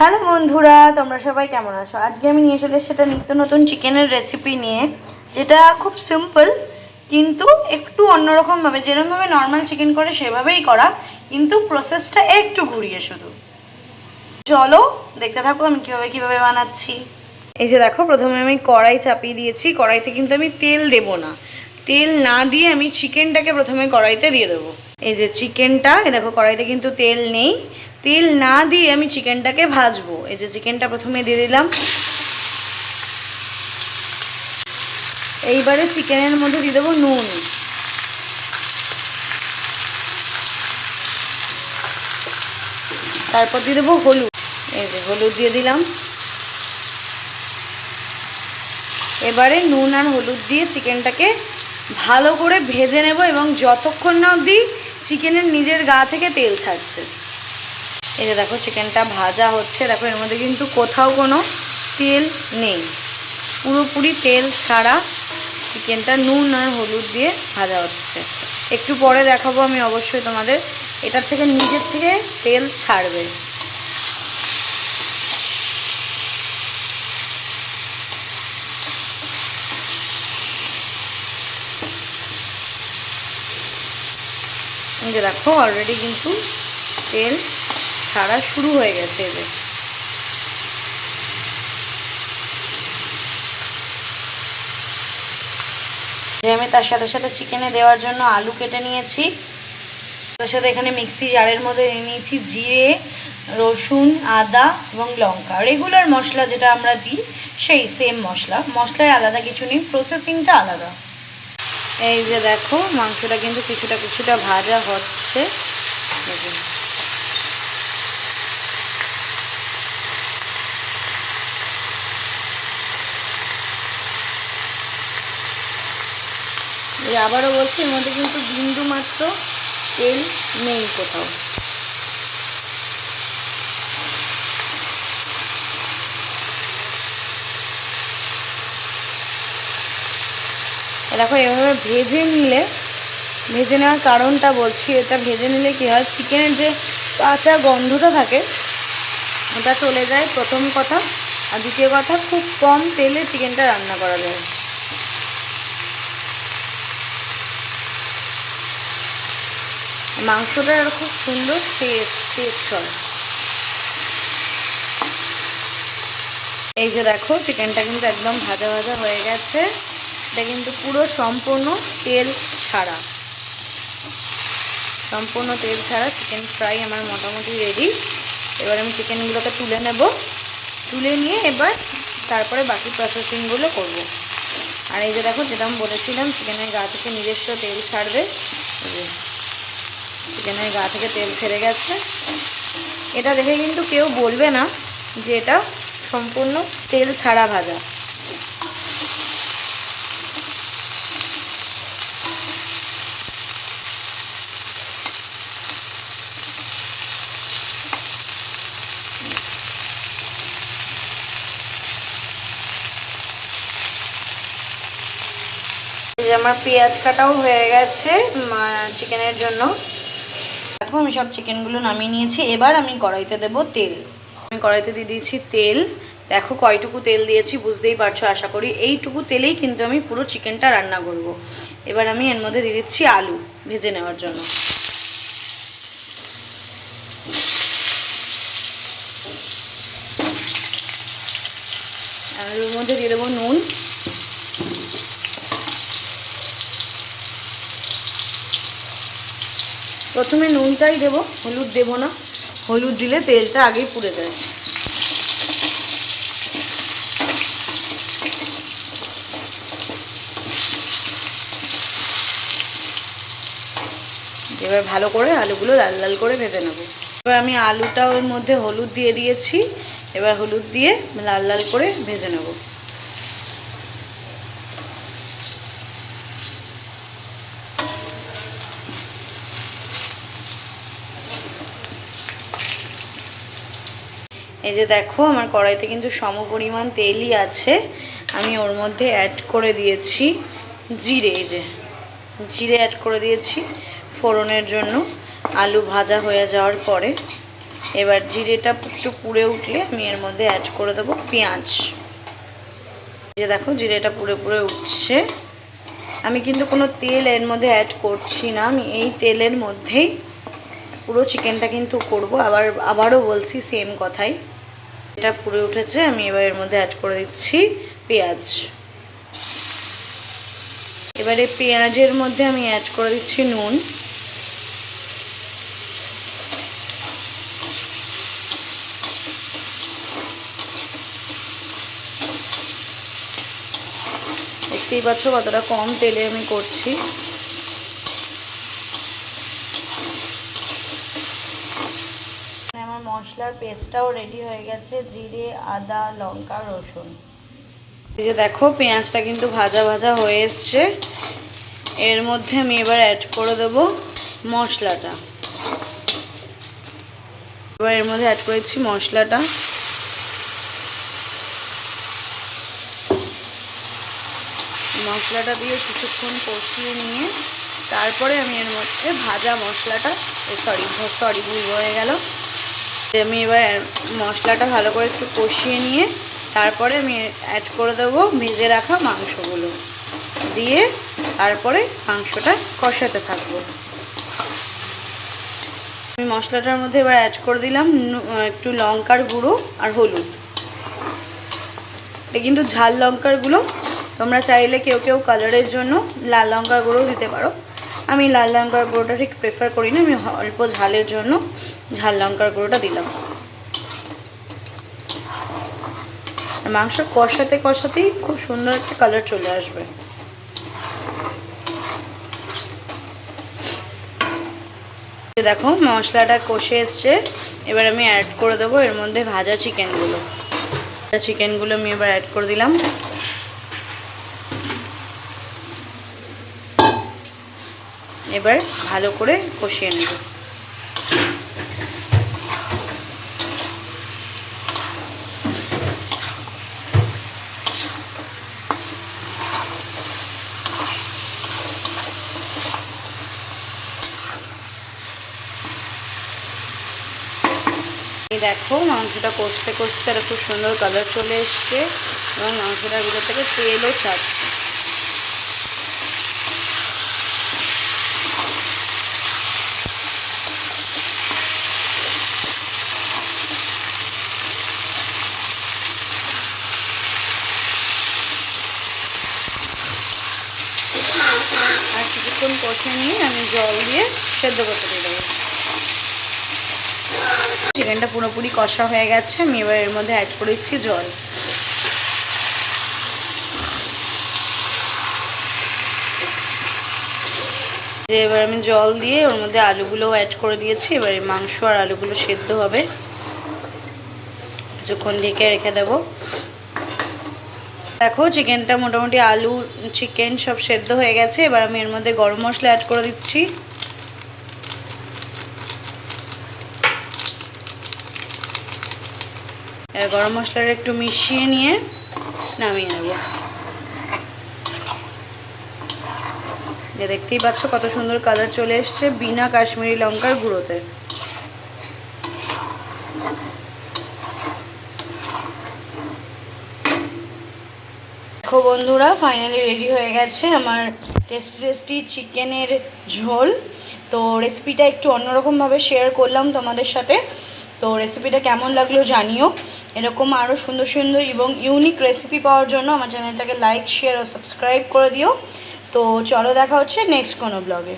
Hello বন্ধুরা, তোমরা সবাই কেমন আছো? আজকে আমি নিয়ে চলে এসেছি একটা নিত্য নতুন চিকেনের রেসিপি নিয়ে, যেটা খুব সিম্পল কিন্তু একটু অন্যরকমভাবে, যেরকমভাবে নর্মাল চিকেন করে সেভাবেই করা, কিন্তু প্রসেসটা একটু ঘুরিয়ে। শুধু চলো দেখতে থাকো আমি কিভাবে বানাচ্ছি। এই যে দেখো, প্রথমে আমি কড়াই চাপিয়ে দিয়েছি। কড়াইতে কিন্তু আমি তেল দেব না, তেল না দিয়ে আমি চিকেনটাকে প্রথমে কড়াইতে দিয়ে দেবো। এই যে চিকেনটা, এই দেখো কড়াইতে কিন্তু তেল নেই, তেল না দিয়ে আমি চিকেনটাকে ভাজবো। এই যে চিকেনটা প্রথমে দিয়ে দিলাম। এইবারে চিকেনের মধ্যে দিয়ে দেবো নুন, তারপর দিয়ে দেবো হলুদ। এই যে হলুদ দিয়ে দিলাম। এবারে নুন আর হলুদ দিয়ে চিকেনটাকে ভালো করে ভেজে নেব, এবং যতক্ষণ না অবধি চিকেনের নিজের গা থেকে তেল ছাড়ছে। এই যে দেখো চিকেনটা ভাজা হচ্ছে, দেখো এর মধ্যে কিন্তু কোথাও কোনো তেল নেই, পুরোপুরি তেল ছাড়া চিকেনটা নুন আর হলুদ দিয়ে ভাজা হচ্ছে। একটু পরে দেখাবো আমি অবশ্যই তোমাদের, এটার থেকে নিজের থেকে তেল ছাড়বে। এই যে দেখো অলরেডি কিন্তু তেল ছাড়া শুরু হয়ে গেছে। এই যে আমি তার সাথে সাথে চিকেনে দেওয়ার জন্য আলু কেটে নিয়েছি, তার সাথে এখানে মিক্সি জারের মধ্যে নিয়েছি জিরে, রসুন, আদা এবং লঙ্কা। রেগুলার মশলা যেটা আমরা দিই সেই সেম মশলায় আলাদা কিছু নেই, প্রসেসিংটা আলাদা। এই যে দেখো মাংসটা কিন্তু কিছুটা ভাজা হচ্ছে। আবারও বলছি, এর মধ্যে কিন্তু বিন্দু মাত্র তেল নেই কোথাও। দেখো এভাবে ভেজে নেওয়ার কারণটা বলছি, এটা ভেজে নিলে কী হয়, চিকেনের যে কাঁচা গন্ধটা থাকে ওটা চলে যায়, প্রথম কথা। আর দ্বিতীয় কথা, খুব কম তেলে চিকেনটা রান্না করা যায়। মাংসটার খুব সুন্দর টেস্ট হয়। এই যে দেখো চিকেনটা কিন্তু একদম ভাজা হয়ে গেছে। এটা কিন্তু পুরো সম্পূর্ণ তেল ছাড়া চিকেন ফ্রাই আমার মোটামুটি রেডি। এবার আমি চিকেনগুলোকে তুলে নেব, তুলে নিয়ে এবার তারপরে বাকি প্রসেসিংগুলো করব। আর এই যে দেখো, যেটা আমি বলেছিলাম চিকেনের গা থেকে নিজস্ব তেল ছাড়বে, চিকেনের গা থেকে তেল ছেড়ে গেছে। এটা দেখে কিন্তু কেউ বলবে না যে এটা সম্পূর্ণ তেল ছাড়া ভাজা। আমার পেঁয়াজ কাটাও হয়ে গেছে চিকেনের জন্য। দেখো আমি সব চিকেনগুলো নামিয়ে নিয়েছি। এবার আমি কড়াইতে দেব তেল। আমি কড়াইতে দিয়ে দিয়েছি তেল। দেখো কয়টুকু তেল দিয়েছি বুঝতেই পারছো আশা করি। এইটুকু তেলেই কিন্তু আমি পুরো চিকেনটা রান্না করব। এবার আমি এর মধ্যে দিয়ে দিচ্ছি আলু ভেজে নেওয়ার জন্য। আলুর মধ্যে দিয়ে দেবো নুন, প্রথমে নুনটাই দেবো, হলুদ দেবো না, হলুদ দিলে তেলটা আগেই পুড়ে যায়। এবার ভালো করে আলুগুলো লাল লাল করে ভেজে নেব। এবার আমি আলুটা ওর মধ্যে হলুদ দিয়ে দিয়েছি, এবার হলুদ দিয়ে লাল লাল করে ভেজে নেব। এই যে দেখো আমার কড়াইতে কিন্তু সমপরিমাণ তেলই আছে। আমি ওর মধ্যে অ্যাড করে দিয়েছি জিরে। এই যে জিরে অ্যাড করে দিয়েছি ফোড়নের জন্য। আলু ভাজা হয়ে যাওয়ার পরে এবার জিরেটা একটু পুড়ে উঠলে আমি এর মধ্যে অ্যাড করে দেবো পেঁয়াজ। যে দেখো জিরেটা পুড়ে পুড়ে উঠছে। আমি কিন্তু কোনো তেল এর মধ্যে অ্যাড করছি না, আমি এই তেলের মধ্যেই পুরো চিকেনটা কিন্তু করব। আবারও বলছি সেম কথাই। এটা পুড়ে উঠেছে, আমি এবার এর মধ্যে অ্যাড করে দিচ্ছি পেঁয়াজ। এবারে পেঁয়াজের মধ্যে আমি অ্যাড করে দিচ্ছি নুন। দেখতেই পাচ্ছ কতটা কম তেলে আমি করছি। আমার মশলার পেস্টটাও রেডি হয়ে গেছে, জিরে, আদা, লঙ্কা, রসুন। এই যে দেখো পেঁয়াজটা কিন্তু ভাজা ভাজা হয়ে এসছে। এর মধ্যে আমি এবার অ্যাড করে দেবো মশলাটা। এবার এর মধ্যে অ্যাড করেছি মশলাটা। মশলাটা দিয়ে কিছুক্ষণ কষিয়ে নিয়ে তারপরে আমি এর মধ্যে ভাজা মশলাটা সরি ভুল হয়ে গেল। আমি এবার মশলাটা ভালো করে একটু কষিয়ে নিয়ে তারপরে আমি অ্যাড করে দেবো ভেজে রাখা মাংসগুলো, দিয়ে তারপরে মাংসটা কষাতে থাকবো। আমি মশলাটার মধ্যে এবার অ্যাড করে দিলাম একটু লঙ্কার গুঁড়ো আর হলুদ। এটা কিন্তু ঝাল লঙ্কার গুঁড়ো, তোমরা চাইলে কেউ কেউ কালারের জন্য লাল লঙ্কার গুঁড়োও দিতে পারো। আমি লাল লঙ্কার গুঁড়োটা ঠিক প্রেফার করি না, আমি অল্প ঝালের জন্য ঝাল লঙ্কার গুঁড়োটা দিলাম। মাংস কষাতে কষাতেই খুব সুন্দর একটা কালার চলে আসবে। দেখো মশলাটা কষে এসছে, এবার আমি অ্যাড করে দেবো এর মধ্যে ভাজা চিকেনগুলো আমি এবার অ্যাড করে দিলাম। এবার ভালো করে কষিয়ে নেব। দেখো মাংসটা কষতে কষতে একটা খুব সুন্দর কালার চলে এসছে এবং মাংসটার ভিতর থেকে তেলও ছাড়ছে। আর কিছুক্ষণ কষে নিয়ে আমি জল দিয়ে সেদ্ধ করতে দিয়ে দেবো। চিকেনটা পুরোপুরি কষা হয়ে গেছে, আমি এবার এর মধ্যে অ্যাড করেছি জল। এবার আমি জল দিয়ে ওর মধ্যে আলুগুলোও অ্যাড করে দিয়েছি। এবার মাংস আর আলুগুলো সেদ্ধ হবে, কিছুক্ষণ ঢেকে রেখে দেবো। দেখো চিকেনটা মোটামুটি আলু চিকেন সব সেদ্ধ হয়ে গেছে। এবার আমি এর মধ্যে গরম মশলা অ্যাড করে দিচ্ছি। গরম মশলাটা একটু মিশিয়ে নিয়ে নামিয়ে নেব। দেখতেই পাচ্ছ কত সুন্দর কালার চলে এসছে বিনা কাশ্মীরি লঙ্কার গুঁড়োতে। দেখো বন্ধুরা ফাইনালি রেডি হয়ে গেছে আমার টেস্টি চিকেনের ঝোল। তো রেসিপিটা একটু অন্যরকমভাবে শেয়ার করলাম তোমাদের সাথে। তো রেসিপিটা কেমন লাগলো জানিও। এরকম আরও সুন্দর সুন্দর এবং ইউনিক রেসিপি পাওয়ার জন্য আমার চ্যানেলটাকে লাইক, শেয়ার ও সাবস্ক্রাইব করে দিও। তো চলো দেখা হচ্ছে নেক্সট কোনো ব্লগে।